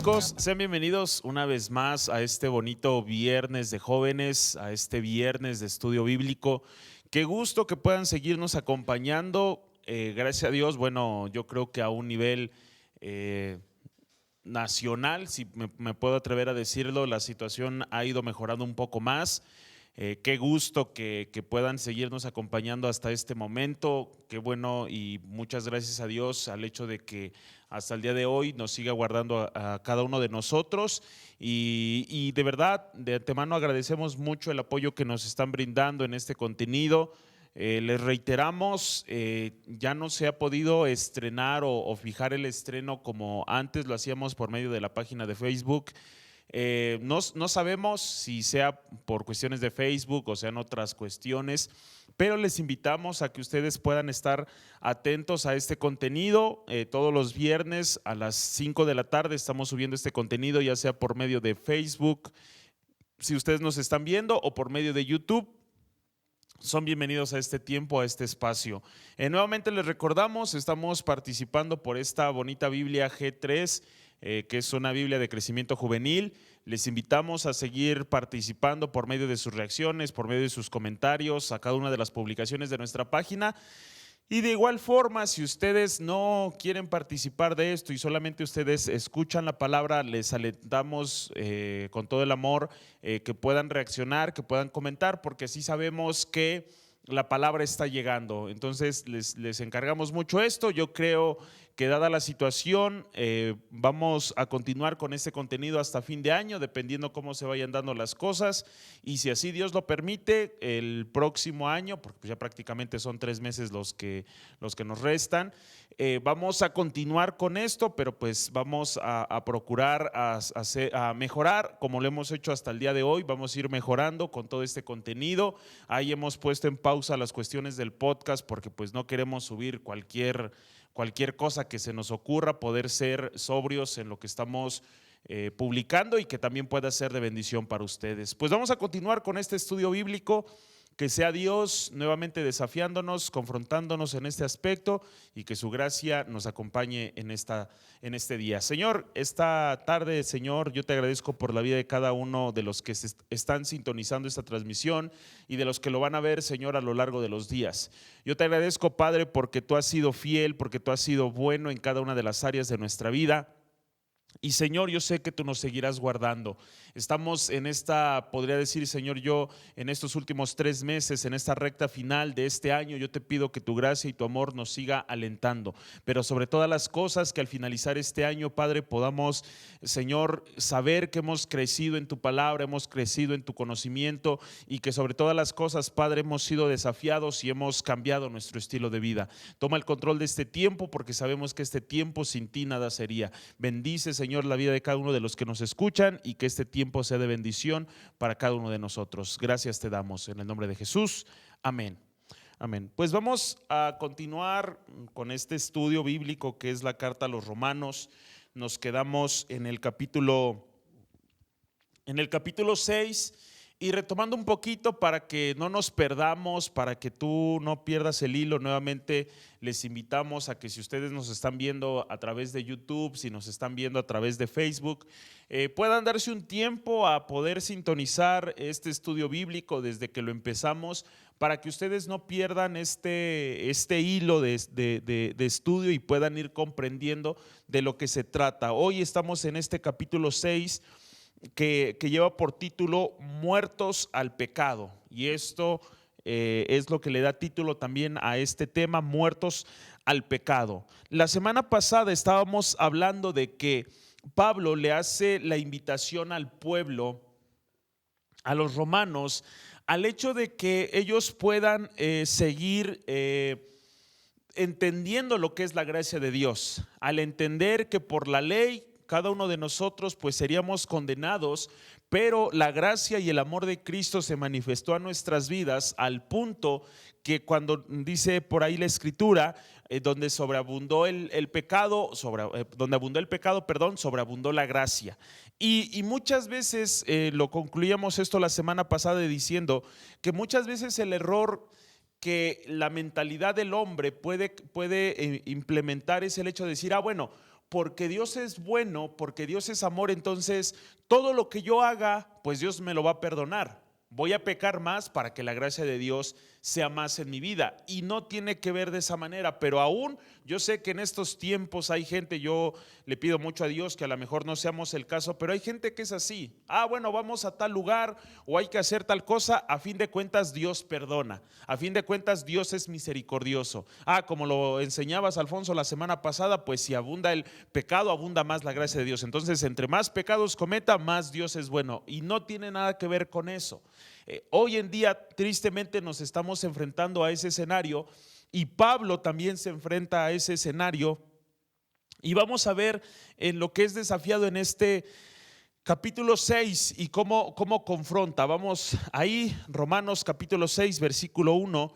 chicos? Sean bienvenidos una vez más a este bonito viernes de jóvenes, a este viernes de estudio bíblico. Qué gusto que puedan seguirnos acompañando. Gracias a Dios, bueno, yo creo que a un nivel nacional, si me puedo atrever a decirlo, la situación ha ido mejorando un poco más. Qué gusto que puedan seguirnos acompañando hasta este momento. Qué bueno y muchas gracias a Dios al hecho de que hasta el día de hoy nos siga guardando a cada uno de nosotros. Y de verdad, de antemano agradecemos mucho el apoyo que nos están brindando en este contenido. Les reiteramos, ya no se ha podido estrenar o fijar el estreno como antes lo hacíamos por medio de la página de Facebook. No sabemos si sea por cuestiones de Facebook o sean otras cuestiones, pero les invitamos a que ustedes puedan estar atentos a este contenido. Todos los viernes a las 5 de la tarde estamos subiendo este contenido, ya sea por medio de Facebook, si ustedes nos están viendo, o por medio de YouTube. Son bienvenidos a este tiempo, a este espacio. Nuevamente les recordamos, estamos participando por esta bonita Biblia G3, que es una Biblia de crecimiento juvenil. Les invitamos a seguir participando por medio de sus reacciones, por medio de sus comentarios a cada una de las publicaciones de nuestra página. Y de igual forma, si ustedes no quieren participar de esto y solamente ustedes escuchan la palabra, les alentamos con todo el amor que puedan reaccionar, que puedan comentar, porque así sabemos que la palabra está llegando. Entonces les encargamos mucho esto. Yo creo que dada la situación vamos a continuar con este contenido hasta fin de año, dependiendo cómo se vayan dando las cosas, y si así Dios lo permite, el próximo año, porque ya prácticamente son 3 meses los que nos restan, vamos a continuar con esto, pero pues vamos a procurar a mejorar como lo hemos hecho hasta el día de hoy. Vamos a ir mejorando con todo este contenido. Ahí hemos puesto en pausa las cuestiones del podcast porque pues no queremos subir cualquier cosa que se nos ocurra, poder ser sobrios en lo que estamos publicando y que también pueda ser de bendición para ustedes. Pues vamos a continuar con este estudio bíblico. Que sea Dios nuevamente desafiándonos, confrontándonos en este aspecto, y que su gracia nos acompañe en este día. Señor, esta tarde, Señor, yo te agradezco por la vida de cada uno de los que están sintonizando esta transmisión y de los que lo van a ver, Señor, a lo largo de los días. Yo te agradezco, Padre, porque tú has sido fiel, porque tú has sido bueno en cada una de las áreas de nuestra vida. Y Señor, yo sé que tú nos seguirás guardando. Estamos en esta, podría decir, Señor, yo en estos últimos 3 meses, en esta recta final de este año, yo te pido que tu gracia y tu amor nos siga alentando. Pero sobre todas las cosas, que al finalizar este año, Padre, podamos, Señor, saber que hemos crecido en tu palabra, hemos crecido en tu conocimiento, y que sobre todas las cosas, Padre, hemos sido desafiados y hemos cambiado nuestro estilo de vida. Toma el control de este tiempo, porque sabemos que este tiempo sin ti nada sería. Bendice, Señor, la vida de cada uno de los que nos escuchan, y que este tiempo sea de bendición para cada uno de nosotros. Gracias te damos en el nombre de Jesús. Amén. Amén. Pues vamos a continuar con este estudio bíblico que es la carta a los Romanos. Nos quedamos en el capítulo 6. Y retomando un poquito para que no nos perdamos, para que tú no pierdas el hilo, nuevamente les invitamos a que si ustedes nos están viendo a través de YouTube, si nos están viendo a través de Facebook, puedan darse un tiempo a poder sintonizar este estudio bíblico desde que lo empezamos, para que ustedes no pierdan este hilo de estudio y puedan ir comprendiendo de lo que se trata. Hoy estamos en este capítulo 6, que lleva por título Muertos al pecado, y esto es lo que le da título también a este tema, Muertos al pecado. La semana pasada estábamos hablando de que Pablo le hace la invitación al pueblo, a los romanos, al hecho de que ellos puedan seguir entendiendo lo que es la gracia de Dios, al entender que por la ley cada uno de nosotros pues seríamos condenados, pero la gracia y el amor de Cristo se manifestó a nuestras vidas al punto que cuando dice por ahí la escritura, donde sobreabundó el pecado, donde abundó el pecado, sobreabundó la gracia. Y muchas veces lo concluíamos esto la semana pasada diciendo que muchas veces el error que la mentalidad del hombre puede implementar es el hecho de decir, bueno, porque Dios es bueno, porque Dios es amor, entonces todo lo que yo haga, pues Dios me lo va a perdonar. Voy a pecar más para que la gracia de Dios sea más en mi vida. Y no tiene que ver de esa manera, pero aún yo sé que en estos tiempos hay gente, yo le pido mucho a Dios que a lo mejor no seamos el caso, pero hay gente que es así. Bueno, vamos a tal lugar o hay que hacer tal cosa, a fin de cuentas Dios perdona, a fin de cuentas Dios es misericordioso. Como lo enseñabas, Alfonso, la semana pasada, pues si abunda el pecado, abunda más la gracia de Dios. Entonces, entre más pecados cometa, más Dios es bueno, y no tiene nada que ver con eso. Hoy en día, tristemente, nos estamos enfrentando a ese escenario, y Pablo también se enfrenta a ese escenario, y vamos a ver en lo que es desafiado en este capítulo 6 y cómo confronta. Vamos ahí, Romanos capítulo 6, versículo 1.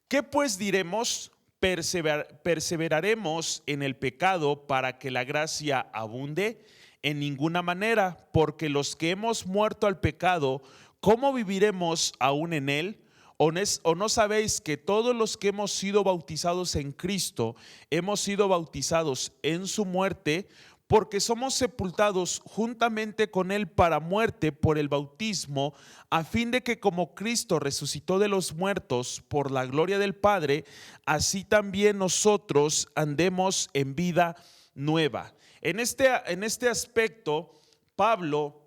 ¿Qué pues diremos? ¿Perseveraremos en el pecado para que la gracia abunde? En ninguna manera, porque los que hemos muerto al pecado, ¿cómo viviremos aún en él? ¿O no sabéis que todos los que hemos sido bautizados en Cristo, hemos sido bautizados en su muerte? Porque somos sepultados juntamente con él para muerte por el bautismo, a fin de que como Cristo resucitó de los muertos por la gloria del Padre, así también nosotros andemos en vida nueva. En este aspecto, Pablo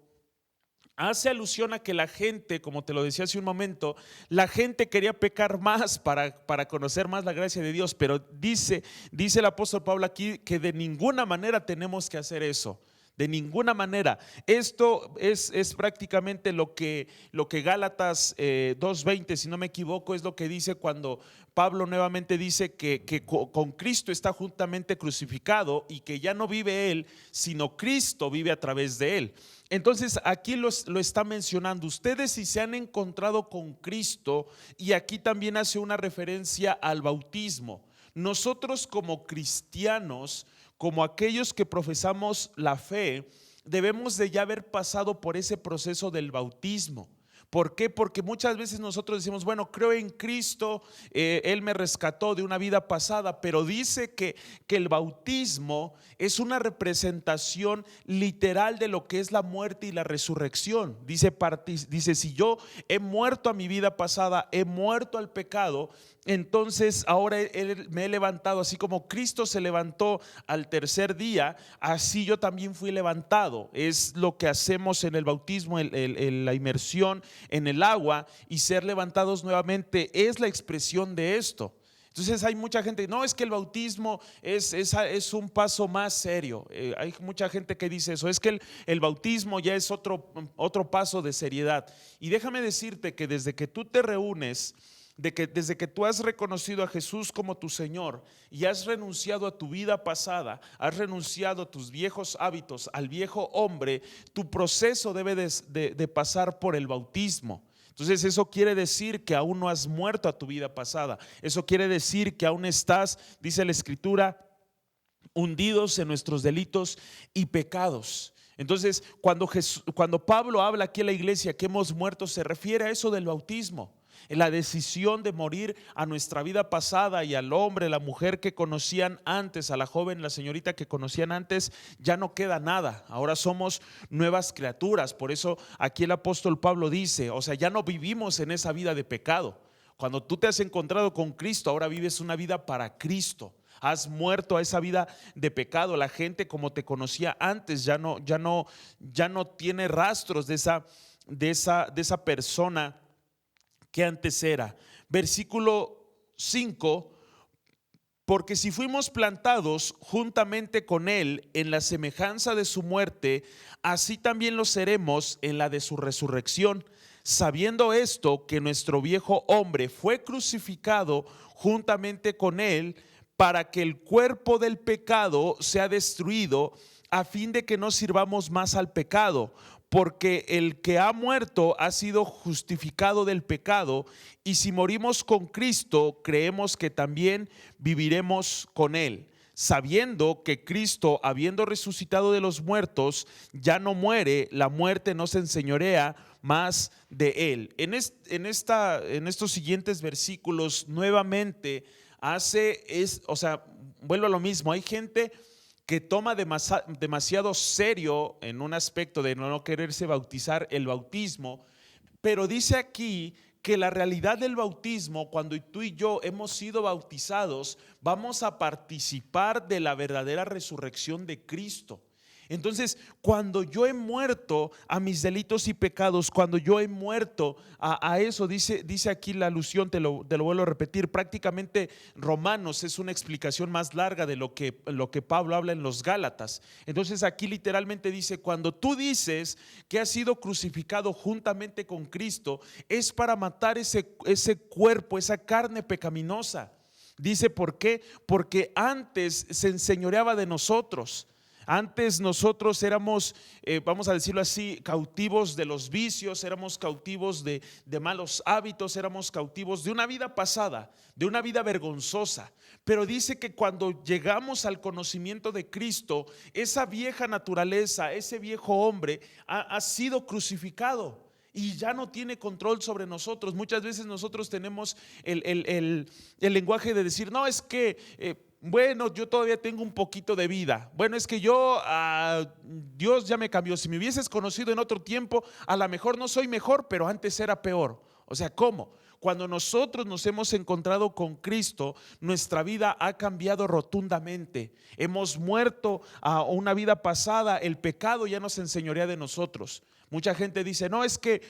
hace alusión a que la gente, como te lo decía hace un momento, la gente quería pecar más para conocer más la gracia de Dios, pero dice el apóstol Pablo aquí que de ninguna manera tenemos que hacer eso. De ninguna manera. Esto es prácticamente lo que Gálatas 2:20, si no me equivoco, es lo que dice cuando Pablo nuevamente dice que con Cristo está juntamente crucificado y que ya no vive él, sino Cristo vive a través de él. Entonces aquí lo está mencionando. Ustedes, si se han encontrado con Cristo, y aquí también hace una referencia al bautismo. Nosotros como cristianos, como aquellos que profesamos la fe, debemos de ya haber pasado por ese proceso del bautismo. ¿Por qué? Porque muchas veces nosotros decimos, bueno, creo en Cristo, Él me rescató de una vida pasada, pero dice que el bautismo es una representación literal de lo que es la muerte y la resurrección. Dice, si yo he muerto a mi vida pasada, he muerto al pecado, entonces ahora me he levantado, así como Cristo se levantó al tercer día, así yo también fui levantado. Es lo que hacemos en el bautismo, la inmersión en el agua y ser levantados nuevamente es la expresión de esto. Entonces hay mucha gente, no, es que el bautismo es un paso más serio. Hay mucha gente que dice eso, es que el bautismo ya es otro paso de seriedad. Y déjame decirte que desde que tú te reúnes, desde que tú has reconocido a Jesús como tu Señor y has renunciado a tu vida pasada, has renunciado a tus viejos hábitos, al viejo hombre, tu proceso debe de pasar por el bautismo. Entonces eso quiere decir que aún no has muerto a tu vida pasada. Eso quiere decir que aún estás, dice la Escritura, hundidos en nuestros delitos y pecados. Entonces cuando Pablo habla aquí en la iglesia que hemos muerto, se refiere a eso del bautismo. La decisión de morir a nuestra vida pasada, y al hombre, la mujer que conocían antes, a la joven, la señorita que conocían antes, ya no queda nada. Ahora somos nuevas criaturas. Por eso aquí el apóstol Pablo dice, o sea, ya no vivimos en esa vida de pecado. Cuando tú te has encontrado con Cristo, ahora vives una vida para Cristo. Has muerto a esa vida de pecado. La gente como te conocía antes ya no tiene rastros de esa persona que antes era. Versículo 5: porque si fuimos plantados juntamente con él en la semejanza de su muerte, así también lo seremos en la de su resurrección, sabiendo esto, que nuestro viejo hombre fue crucificado juntamente con él, para que el cuerpo del pecado sea destruido, a fin de que no sirvamos más al pecado. Porque el que ha muerto ha sido justificado del pecado, y si morimos con Cristo, creemos que también viviremos con él, sabiendo que Cristo, habiendo resucitado de los muertos, ya no muere, la muerte no se enseñorea más de él. En estos siguientes versículos nuevamente vuelvo a lo mismo. Hay gente que toma demasiado serio en un aspecto de no quererse bautizar el bautismo, pero dice aquí que la realidad del bautismo, cuando tú y yo hemos sido bautizados, vamos a participar de la verdadera resurrección de Cristo. Entonces, cuando yo he muerto a mis delitos y pecados, cuando yo he muerto a eso, dice aquí la alusión, te lo vuelvo a repetir, prácticamente Romanos es una explicación más larga de lo que Pablo habla en los Gálatas. Entonces aquí literalmente dice, cuando tú dices que has sido crucificado juntamente con Cristo, es para matar ese cuerpo, esa carne pecaminosa. Dice, ¿por qué? Porque antes se enseñoreaba de nosotros. Antes nosotros éramos, vamos a decirlo así, cautivos de los vicios, éramos cautivos de malos hábitos, éramos cautivos de una vida pasada, de una vida vergonzosa. Pero dice que cuando llegamos al conocimiento de Cristo, esa vieja naturaleza, ese viejo hombre ha sido crucificado y ya no tiene control sobre nosotros. Muchas veces nosotros tenemos el lenguaje de decir, no, es que bueno, yo todavía tengo un poquito de vida. Bueno, es que Dios ya me cambió. Si me hubieses conocido en otro tiempo, a lo mejor no soy mejor, pero antes era peor. O sea, ¿cómo? Cuando nosotros nos hemos encontrado con Cristo, nuestra vida ha cambiado rotundamente. Hemos muerto a una vida pasada, el pecado ya nos enseñorea de nosotros. Mucha gente dice, no, es que,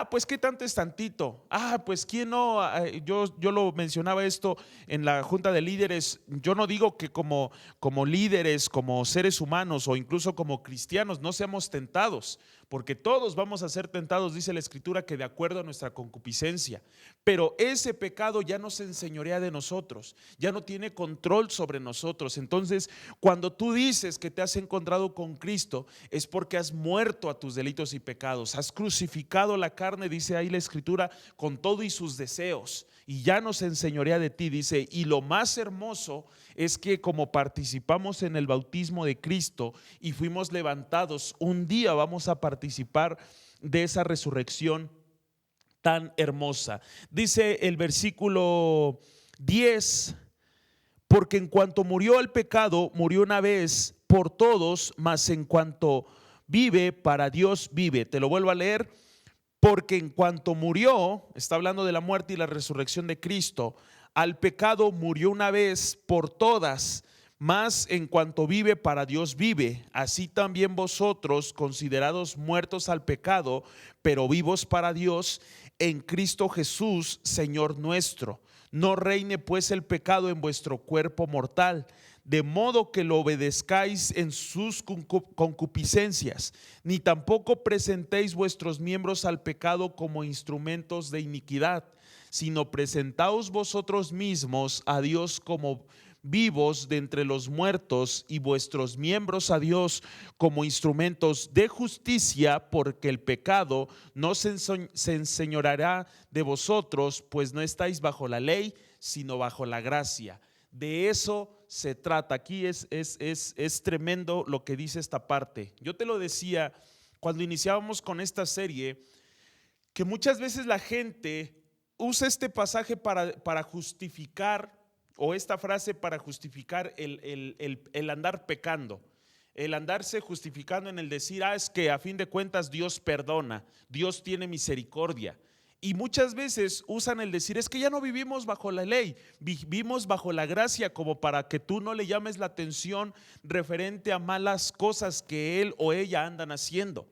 pues qué tanto es tantito. Pues quién no, yo lo mencionaba esto en la junta de líderes. Yo no digo que como líderes, como seres humanos o incluso como cristianos no seamos tentados, porque todos vamos a ser tentados, dice la Escritura, que de acuerdo a nuestra concupiscencia. Pero ese pecado ya no se enseñorea de nosotros, ya no tiene control sobre nosotros. Entonces, cuando tú dices que te has encontrado con Cristo, es porque has muerto a tus delitos y pecados, has crucificado la carne, dice ahí la Escritura, con todo y sus deseos, y ya no se enseñorea de ti, dice. Y lo más hermoso es que como participamos en el bautismo de Cristo y fuimos levantados, un día vamos a participar de esa resurrección tan hermosa. Dice el versículo 10, porque en cuanto murió el pecado, murió una vez por todos, mas en cuanto vive, para Dios vive. Te lo vuelvo a leer. Porque en cuanto murió, está hablando de la muerte y la resurrección de Cristo, al pecado murió una vez por todas, mas en cuanto vive, para Dios vive. Así también vosotros, considerados muertos al pecado, pero vivos para Dios, en Cristo Jesús, Señor nuestro. No reine pues el pecado en vuestro cuerpo mortal, de modo que lo obedezcáis en sus concupiscencias, ni tampoco presentéis vuestros miembros al pecado como instrumentos de iniquidad, sino presentaos vosotros mismos a Dios como vivos de entre los muertos, y vuestros miembros a Dios como instrumentos de justicia, porque el pecado no se enseñoreará de vosotros, pues no estáis bajo la ley, sino bajo la gracia. De eso se trata. Aquí es tremendo lo que dice esta parte. Yo te lo decía cuando iniciábamos con esta serie, que muchas veces la gente usa este pasaje para justificar, o esta frase para justificar el andar pecando, el andarse justificando en el decir, es que a fin de cuentas Dios perdona, Dios tiene misericordia. Y muchas veces usan el decir, es que ya no vivimos bajo la ley, vivimos bajo la gracia, como para que tú no le llames la atención referente a malas cosas que él o ella andan haciendo.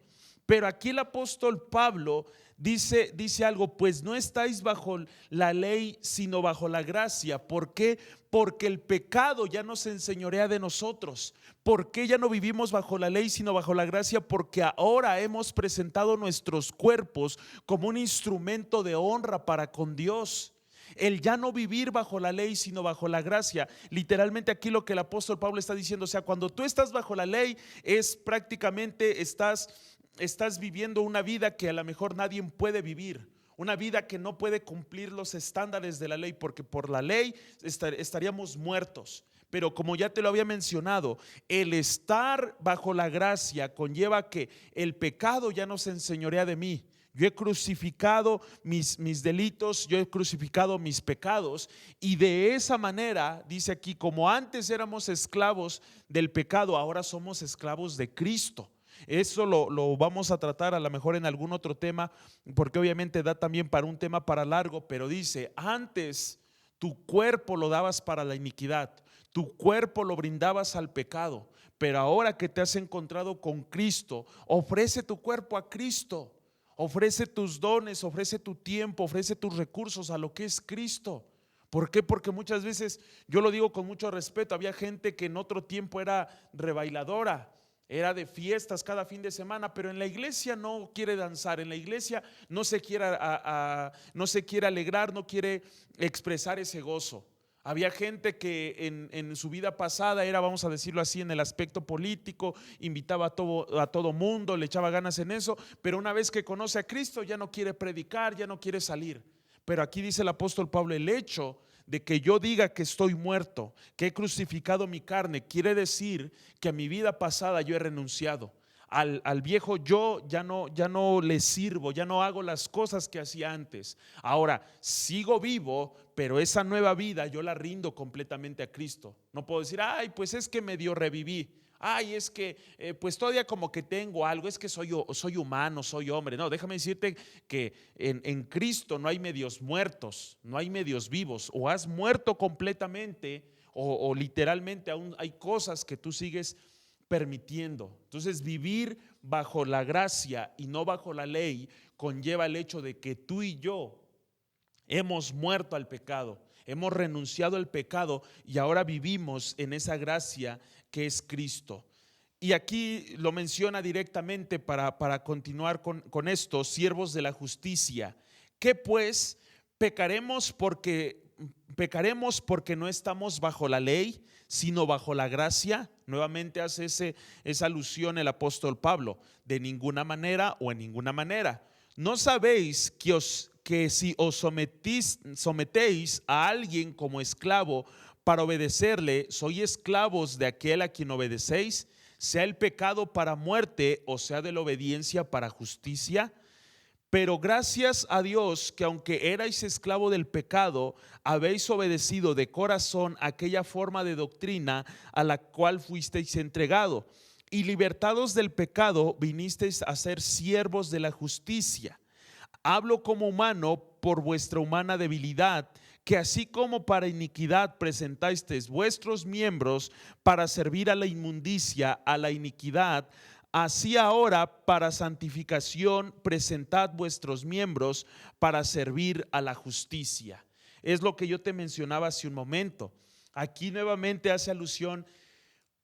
Pero aquí el apóstol Pablo dice algo, pues no estáis bajo la ley, sino bajo la gracia. ¿Por qué? Porque el pecado ya no se enseñorea de nosotros. ¿Por qué ya no vivimos bajo la ley, sino bajo la gracia? Porque ahora hemos presentado nuestros cuerpos como un instrumento de honra para con Dios. El ya no vivir bajo la ley, sino bajo la gracia. Literalmente aquí lo que el apóstol Pablo está diciendo, o sea, cuando tú estás bajo la ley, es prácticamente estás viviendo una vida que a lo mejor nadie puede vivir, una vida que no puede cumplir los estándares de la ley, porque por la ley estaríamos muertos. Pero como ya te lo había mencionado, el estar bajo la gracia conlleva que el pecado ya no se enseñorea de mí. yo he crucificado mis delitos, yo he crucificado mis pecados, y de esa manera, dice aquí, como antes éramos esclavos del pecado, ahora somos esclavos de Cristo. Eso lo vamos a tratar a lo mejor en algún otro tema, porque obviamente da también para un tema para largo, pero dice, antes tu cuerpo lo dabas para la iniquidad, tu cuerpo lo brindabas al pecado, pero ahora que te has encontrado con Cristo, ofrece tu cuerpo a Cristo, ofrece tus dones, ofrece tu tiempo, ofrece tus recursos a lo que es Cristo. ¿Por qué? Porque muchas veces, yo lo digo con mucho respeto, había gente que en otro tiempo era rebailadora, era de fiestas cada fin de semana, pero en la iglesia no quiere danzar, en la iglesia no se quiere alegrar, no quiere expresar ese gozo. Había gente que en su vida pasada era, vamos a decirlo así, en el aspecto político, invitaba a todo mundo, le echaba ganas en eso, pero una vez que conoce a Cristo ya no quiere predicar, ya no quiere salir. Pero aquí dice el apóstol Pablo, el hecho de que yo diga que estoy muerto, que he crucificado mi carne, quiere decir que a mi vida pasada yo he renunciado. Al viejo yo ya no le sirvo, ya no hago las cosas que hacía antes. Ahora sigo vivo, pero esa nueva vida yo la rindo completamente a Cristo. No puedo decir, ay, pues es que medio reviví. Ay, es que pues todavía como que tengo algo, es que soy humano, soy hombre. No, déjame decirte que en Cristo no hay medios muertos, no hay medios vivos. O has muerto completamente o literalmente aún hay cosas que tú sigues permitiendo. Entonces, vivir bajo la gracia y no bajo la ley conlleva el hecho de que tú y yo hemos muerto al pecado, hemos renunciado al pecado y ahora vivimos en esa gracia que es Cristo. Y aquí lo menciona directamente para continuar con esto, siervos de la justicia. ¿Qué pues? ¿Pecaremos porque no estamos bajo la ley, sino bajo la gracia? Nuevamente hace esa alusión el apóstol Pablo, de ninguna manera o en ninguna manera. ¿No sabéis que si os sometéis a alguien como esclavo para obedecerle, sois esclavos de aquel a quien obedecéis, sea el pecado para muerte o sea de la obediencia para justicia? Pero gracias a Dios que aunque erais esclavo del pecado, habéis obedecido de corazón aquella forma de doctrina a la cual fuisteis entregado, y libertados del pecado vinisteis a ser siervos de la justicia. Hablo como humano por vuestra humana debilidad, que así como para iniquidad presentasteis vuestros miembros para servir a la inmundicia, a la iniquidad, así ahora para santificación presentad vuestros miembros para servir a la justicia. Es lo que yo te mencionaba hace un momento. Aquí nuevamente hace alusión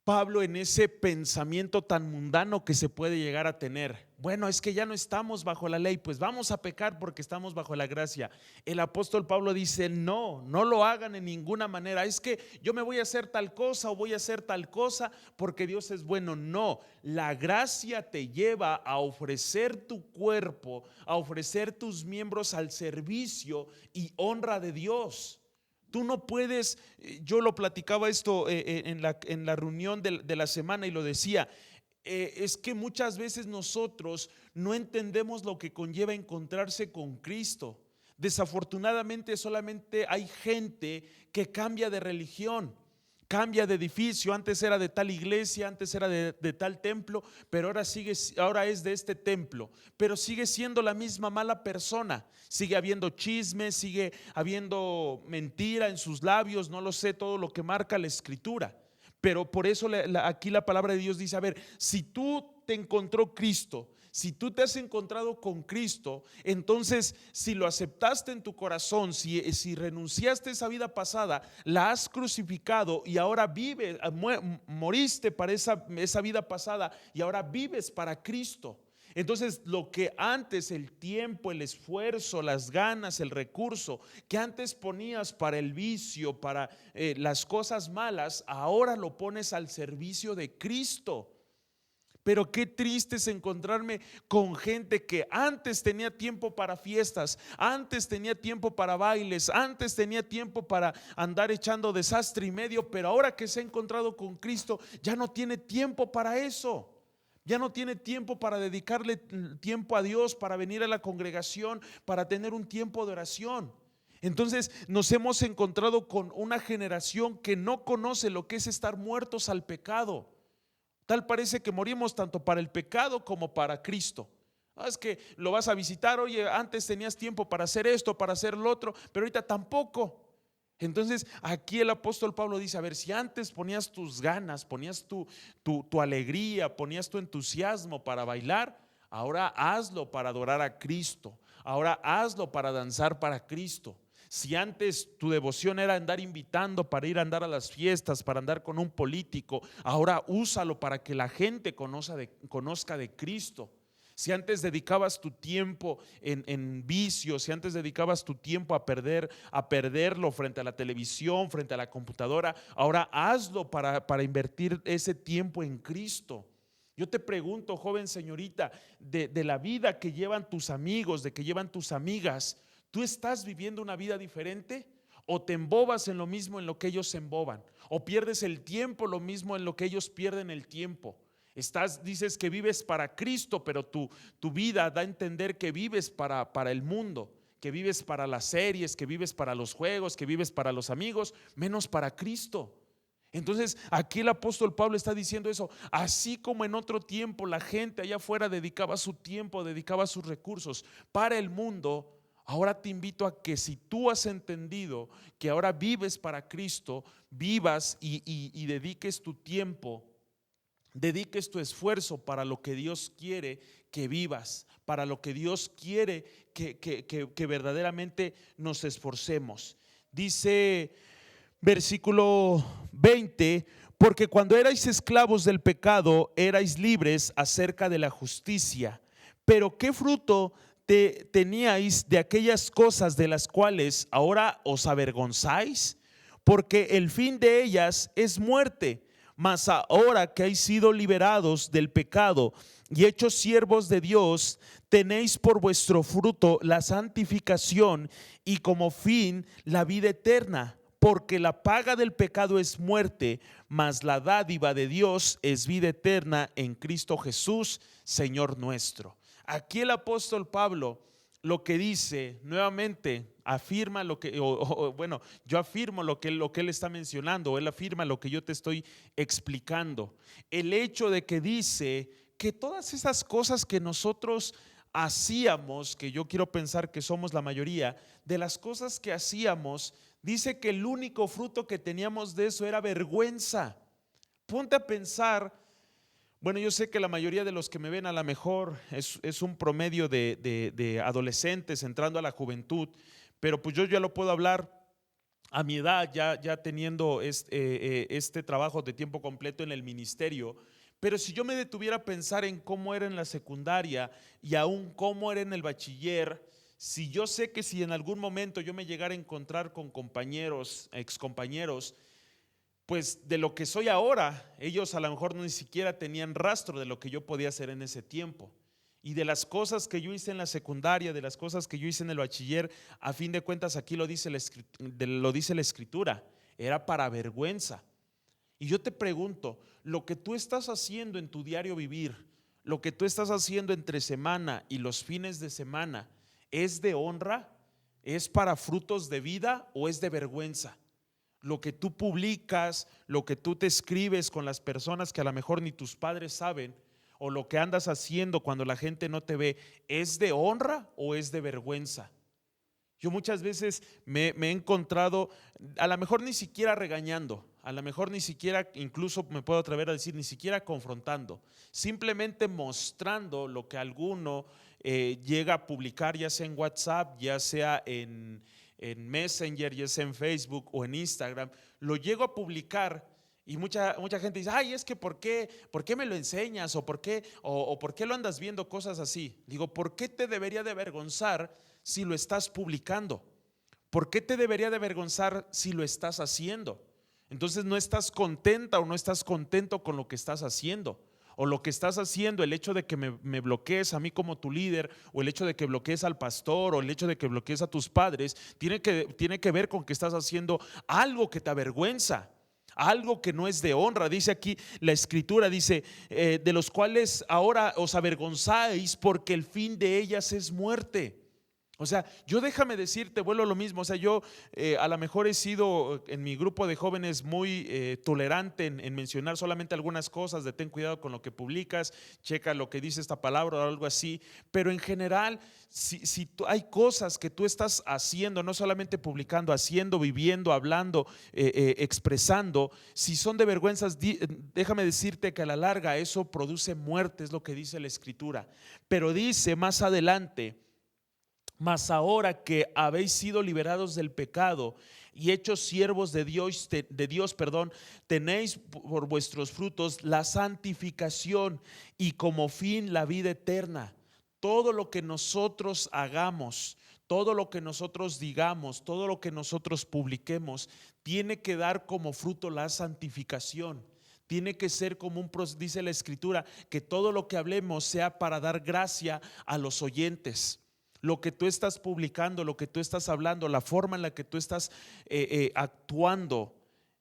Pablo en ese pensamiento tan mundano que se puede llegar a tener. Bueno, es que ya no estamos bajo la ley, pues vamos a pecar porque estamos bajo la gracia. El apóstol Pablo dice, no lo hagan en ninguna manera. Es que yo me voy a hacer tal cosa o voy a hacer tal cosa porque Dios es bueno. No, la gracia te lleva a ofrecer tu cuerpo, a ofrecer tus miembros al servicio y honra de Dios. Tú no puedes, yo lo platicaba esto en la reunión de la semana y lo decía, es que muchas veces nosotros no entendemos lo que conlleva encontrarse con Cristo. Desafortunadamente solamente hay gente que cambia de religión, cambia de edificio. Antes era de tal iglesia, antes era de tal templo, pero ahora es de este templo, pero sigue siendo la misma mala persona. Sigue habiendo chisme, sigue habiendo mentira en sus labios, no lo sé, todo lo que marca la escritura. Pero por eso aquí la palabra de Dios dice, a ver, si tú te encontró Cristo, si tú te has encontrado con Cristo, entonces si lo aceptaste en tu corazón, si renunciaste a esa vida pasada, la has crucificado y ahora vives, moriste para esa vida pasada y ahora vives para Cristo. Entonces lo que antes, el tiempo, el esfuerzo, las ganas, el recurso que antes ponías para el vicio, para las cosas malas, ahora lo pones al servicio de Cristo. Pero qué triste es encontrarme con gente que antes tenía tiempo para fiestas, antes tenía tiempo para bailes, antes tenía tiempo para andar echando desastre y medio, pero ahora que se ha encontrado con Cristo ya no tiene tiempo para eso. Ya no tiene tiempo para dedicarle tiempo a Dios, para venir a la congregación, para tener un tiempo de oración. Entonces nos hemos encontrado con una generación que no conoce lo que es estar muertos al pecado. Tal parece que morimos tanto para el pecado como para Cristo. Es que lo vas a visitar, oye, antes tenías tiempo para hacer esto, para hacer lo otro, pero ahorita tampoco. Entonces aquí el apóstol Pablo dice, a ver, si antes ponías tus ganas, ponías tu alegría, ponías tu entusiasmo para bailar, ahora hazlo para adorar a Cristo, ahora hazlo para danzar para Cristo. Si antes tu devoción era andar invitando para ir a andar a las fiestas, para andar con un político, ahora úsalo para que la gente conozca de Cristo. Si antes dedicabas tu tiempo en vicios, si antes dedicabas tu tiempo a perderlo frente a la televisión, frente a la computadora, ahora hazlo para invertir ese tiempo en Cristo. Yo te pregunto, joven señorita, de la vida que llevan tus amigos, de que llevan tus amigas, ¿tú estás viviendo una vida diferente? ¿O te embobas en lo mismo en lo que ellos se emboban? ¿O pierdes el tiempo lo mismo en lo que ellos pierden el tiempo? Dices que vives para Cristo, pero tu vida da a entender que vives para el mundo, que vives para las series, que vives para los juegos, que vives para los amigos, menos para Cristo. Entonces aquí el apóstol Pablo está diciendo eso, así como en otro tiempo la gente allá afuera dedicaba su tiempo, dedicaba sus recursos para el mundo, ahora te invito a que si tú has entendido que ahora vives para Cristo, vivas y dediques tu tiempo, dediques tu esfuerzo para lo que Dios quiere que vivas, para lo que Dios quiere que verdaderamente nos esforcemos. Dice versículo 20, porque cuando erais esclavos del pecado, erais libres acerca de la justicia. Pero ¿qué fruto teníais de aquellas cosas de las cuales ahora os avergonzáis? Porque el fin de ellas es muerte. Mas ahora que habéis sido liberados del pecado y hechos siervos de Dios, tenéis por vuestro fruto la santificación y como fin la vida eterna. Porque la paga del pecado es muerte, mas la dádiva de Dios es vida eterna en Cristo Jesús, Señor nuestro. Aquí el apóstol Pablo lo que dice nuevamente, afirma lo que, bueno, yo afirmo lo que él está mencionando, él afirma lo que yo te estoy explicando. El hecho de que dice que todas esas cosas que nosotros hacíamos, que yo quiero pensar que somos la mayoría, de las cosas que hacíamos, dice que el único fruto que teníamos de eso era vergüenza. Ponte a pensar. Bueno, yo sé que la mayoría de los que me ven a lo mejor es un promedio de adolescentes entrando a la juventud, pero pues yo ya lo puedo hablar a mi edad, ya teniendo este trabajo de tiempo completo en el ministerio. Pero si yo me detuviera a pensar en cómo era en la secundaria y aún cómo era en el bachiller, si yo sé que si en algún momento yo me llegara a encontrar con compañeros, excompañeros, pues de lo que soy ahora, ellos a lo mejor ni siquiera tenían rastro de lo que yo podía hacer en ese tiempo. Y de las cosas que yo hice en la secundaria, de las cosas que yo hice en el bachiller, a fin de cuentas aquí lo dice la escritura, era para vergüenza. Y yo te pregunto, lo que tú estás haciendo en tu diario vivir, lo que tú estás haciendo entre semana y los fines de semana, ¿es de honra? ¿Es para frutos de vida o es de vergüenza? Lo que tú publicas, lo que tú te escribes con las personas que a lo mejor ni tus padres saben, o lo que andas haciendo cuando la gente no te ve, ¿es de honra o es de vergüenza? Yo muchas veces me he encontrado, a lo mejor ni siquiera regañando, a lo mejor ni siquiera, incluso me puedo atrever a decir, ni siquiera confrontando, simplemente mostrando lo que alguno llega a publicar, ya sea en WhatsApp, ya sea en Messenger, ya sea en Facebook o en Instagram, lo llego a publicar y mucha gente dice, ay, es que ¿por qué me lo enseñas? ¿O por qué lo andas viendo cosas así? Digo, ¿por qué te debería de avergonzar si lo estás publicando? ¿Por qué te debería de avergonzar si lo estás haciendo? Entonces no estás contenta o no estás contento con lo que estás haciendo. O lo que estás haciendo, el hecho de que me bloquees a mí como tu líder, o el hecho de que bloquees al pastor, o el hecho de que bloquees a tus padres, tiene que ver con que estás haciendo algo que te avergüenza, algo que no es de honra. Dice aquí la escritura, dice, de los cuales ahora os avergonzáis, porque el fin de ellas es muerte. O sea, yo déjame decirte, vuelvo a lo mismo. O sea, yo a lo mejor he sido en mi grupo de jóvenes muy tolerante en mencionar solamente algunas cosas, de ten cuidado con lo que publicas, checa lo que dice esta palabra o algo así. Pero en general, si hay cosas que tú estás haciendo, no solamente publicando, haciendo, viviendo, hablando, expresando, si son de vergüenzas, déjame decirte que a la larga eso produce muerte, es lo que dice la escritura. Pero dice más adelante: mas ahora que habéis sido liberados del pecado y hechos siervos de Dios, tenéis por vuestros frutos la santificación y como fin la vida eterna. Todo lo que nosotros hagamos, todo lo que nosotros digamos, todo lo que nosotros publiquemos, tiene que dar como fruto la santificación. Tiene que ser como dice la escritura, que todo lo que hablemos sea para dar gracia a los oyentes. Lo que tú estás publicando, lo que tú estás hablando, la forma en la que tú estás actuando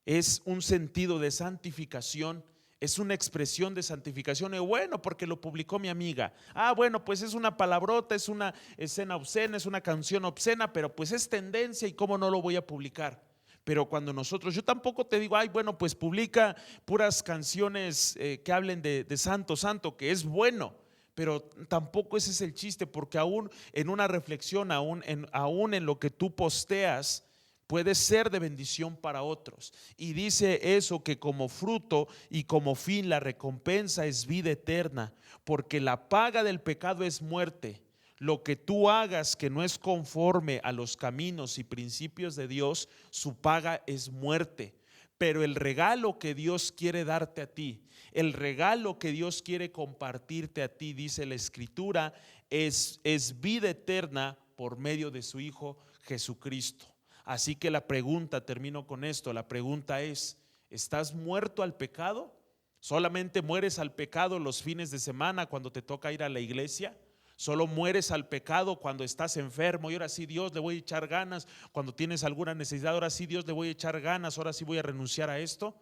es un sentido de santificación, es una expresión de santificación. Y bueno, porque lo publicó mi amiga. Bueno, pues es una palabrota, es una escena obscena, es una canción obscena, pero pues es tendencia y cómo no lo voy a publicar. Pero cuando nosotros, yo tampoco te digo, bueno, pues publica puras canciones que hablen de santo, santo, que es bueno. Pero tampoco ese es el chiste, porque aún en una reflexión, aún en lo que tú posteas, puede ser de bendición para otros. Y dice eso, que como fruto y como fin la recompensa es vida eterna, porque la paga del pecado es muerte. Lo que tú hagas que no es conforme a los caminos y principios de Dios, su paga es muerte. Pero el regalo que Dios quiere darte a ti, el regalo que Dios quiere compartirte a ti, dice la escritura, es vida eterna por medio de su Hijo Jesucristo. Así que la pregunta, termino con esto, la pregunta es: ¿estás muerto al pecado? ¿Solamente mueres al pecado los fines de semana cuando te toca ir a la iglesia? ¿Solo mueres al pecado cuando estás enfermo y ahora sí Dios le voy a echar ganas? Cuando tienes alguna necesidad, ahora sí Dios le voy a echar ganas, ahora sí voy a renunciar a esto.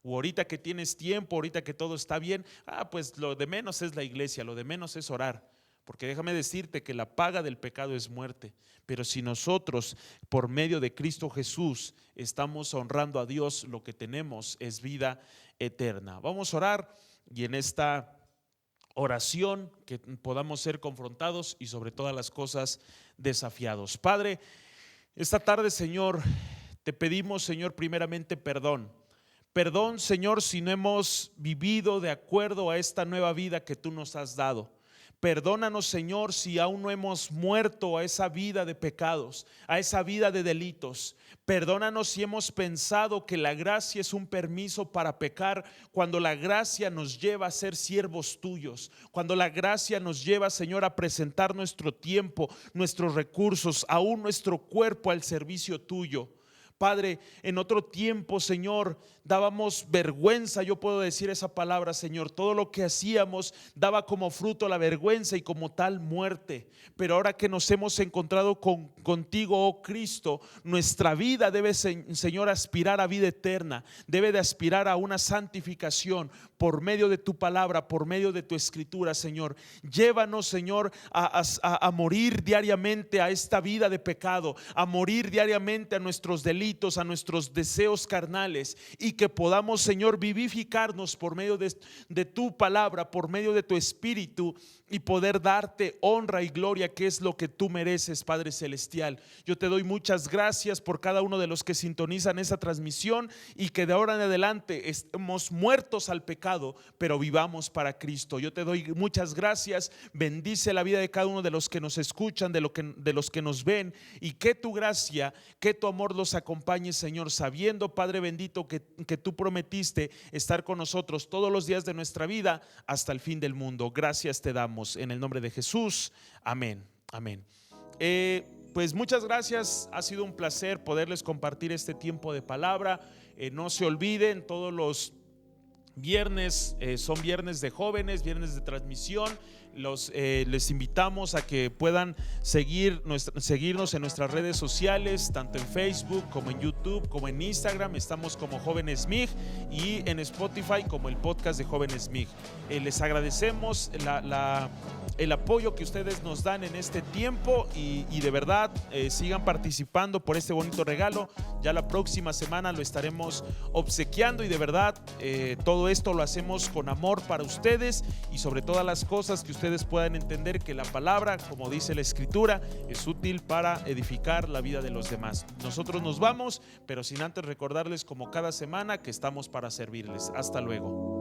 O ahorita que tienes tiempo, ahorita que todo está bien, pues lo de menos es la iglesia, lo de menos es orar. Porque déjame decirte que la paga del pecado es muerte. Pero si nosotros por medio de Cristo Jesús estamos honrando a Dios, lo que tenemos es vida eterna. Vamos a orar y en esta oración que podamos ser confrontados y sobre todas las cosas desafiados. Padre, esta tarde, Señor, te pedimos, Señor, primeramente perdón. Perdón, Señor, si no hemos vivido de acuerdo a esta nueva vida que tú nos has dado. Perdónanos, Señor, si aún no hemos muerto a esa vida de pecados, a esa vida de delitos. Perdónanos si hemos pensado que la gracia es un permiso para pecar, cuando la gracia nos lleva a ser siervos tuyos, cuando la gracia nos lleva, Señor, a presentar nuestro tiempo, nuestros recursos, aún nuestro cuerpo al servicio tuyo. Padre, en otro tiempo, Señor, dábamos vergüenza, yo puedo decir esa palabra, Señor. Todo lo que hacíamos daba como fruto la vergüenza y como tal muerte. Pero ahora que nos hemos encontrado contigo, oh Cristo, nuestra vida debe, Señor, aspirar a vida eterna. Debe de aspirar a una santificación por medio de tu palabra, por medio de tu escritura, Señor. Llévanos, Señor, a morir diariamente a esta vida de pecado, a morir diariamente a nuestros delitos, a nuestros deseos carnales, y que podamos, Señor, vivificarnos por medio de tu palabra, por medio de tu espíritu, y poder darte honra y gloria, que es lo que tú mereces, Padre Celestial. Yo te doy muchas gracias por cada uno de los que sintonizan esa transmisión, y que de ahora en adelante estemos muertos al pecado, pero vivamos para Cristo. Yo te doy muchas gracias. Bendice la vida de cada uno de los que nos escuchan, de los que nos ven, y que tu gracia, que tu amor los acompañe, Señor, sabiendo, Padre bendito, que tú prometiste estar con nosotros todos los días de nuestra vida hasta el fin del mundo. Gracias te damos en el nombre de Jesús. Amén. Amén. Pues muchas gracias. Ha sido un placer poderles compartir este tiempo de palabra. No se olviden, todos los viernes son viernes de jóvenes, viernes de transmisión. Les invitamos a que puedan seguirnos en nuestras redes sociales, tanto en Facebook como en YouTube, como en Instagram. Estamos como Jóvenes MIG, y en Spotify como el podcast de Jóvenes MIG. Les agradecemos el apoyo que ustedes nos dan en este tiempo, y de verdad sigan participando por este bonito regalo. Ya la próxima semana lo estaremos obsequiando, y de verdad todo esto lo hacemos con amor para ustedes, y sobre todas las cosas que ustedes puedan entender que la palabra, como dice la Escritura, es útil para edificar la vida de los demás. Nosotros nos vamos, pero sin antes recordarles, como cada semana, que estamos para servirles. Hasta luego.